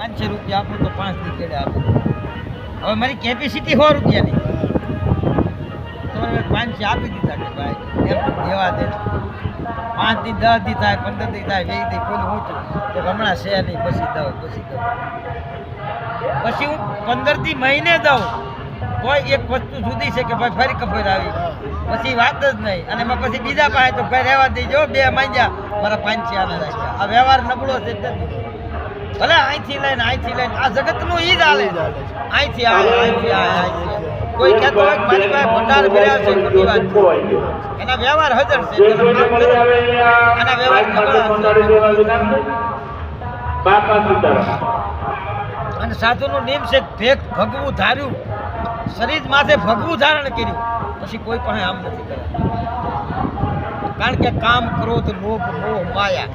500 રૂપિયા આપું તો 5 દી કેડે આપું. હવે મારી કેપેસિટી 100 રૂપિયાની તો હવે 500 આપી દીધા કે ભાઈ એમ દેવા દે. 5 દી 10 દી થાય 15 દી થાય 20 દી કોઈ ઊંચું તો હમણાં છે નહીં પછી દઉં પછી હું 15 દી મહિને દઉં કોઈ એક વસ્તુ જુદી છે કે ભાઈ ફરી કફર આવી પછી વાત જ નહીં. અને એમાં પછી બીજા પાસે તો ભાઈ રહેવા દેજો 2 માંગ્યા મારા 500 આના રાખ્યા. આ વ્યવહાર નબળો છે ભલે અહીંથી લઈને આ જગતનું ઈ જ હાલે. અહીંથી કોઈ કહેતો હોય કે મારી પાસે ભંડાર ભર્યા છે ખોટી વાત છે. એના વ્યવહાર હજર છે એના વ્યવહાર નબળા છે. અને સાધુનું નિયમ છે ભેગ ભગવું ધાર્યું શરીર માથે ભગવું ધારણ કર્યું પછી કોઈ પાસે આમ નથી કર્યા. કારણ કે કામ ક્રોધ લોભ મોહ માયા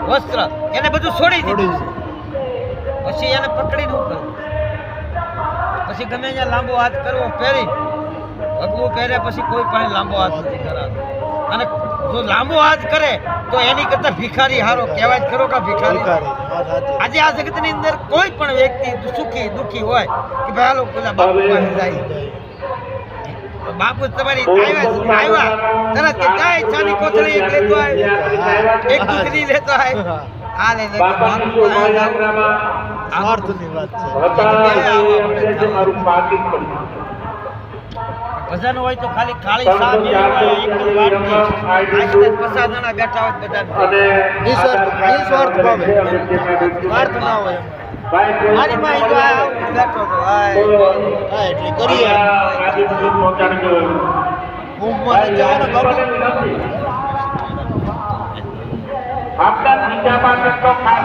વસ્ત્ર એને બધું છોડી દીધું છે. પછી એને પકડીને કરવું પછી ગમે અહીંયા લાંબો હાથ કરવો પહેરી ભગવું પહેરે પછી કોઈ પાસે લાંબો હાથ નથી કરાતો. અને જો લાંબો હાથ કરે તો એની કરતા ભિખારી હારો કહેવાય ખરો કે ભિખારી. આજે આ જગતની અંદર કોઈ પણ વ્યક્તિ સુખી દુઃખી હોય કે ભાઈ હાલો પેલા બાપુ પાસે જાય બાપુ તમારી આવ્યા તરત કે જાય ચાની કોથળી એક લેતો આવે એક દૂધની લેતો આવે આ લે ભજન હોય તો ખાલી ખાલી સા પચાસ જણા બેઠા હોય બધા નિસ્વાર્થ ના હોય. મારી માં બેઠો હતો એટલે કરીએ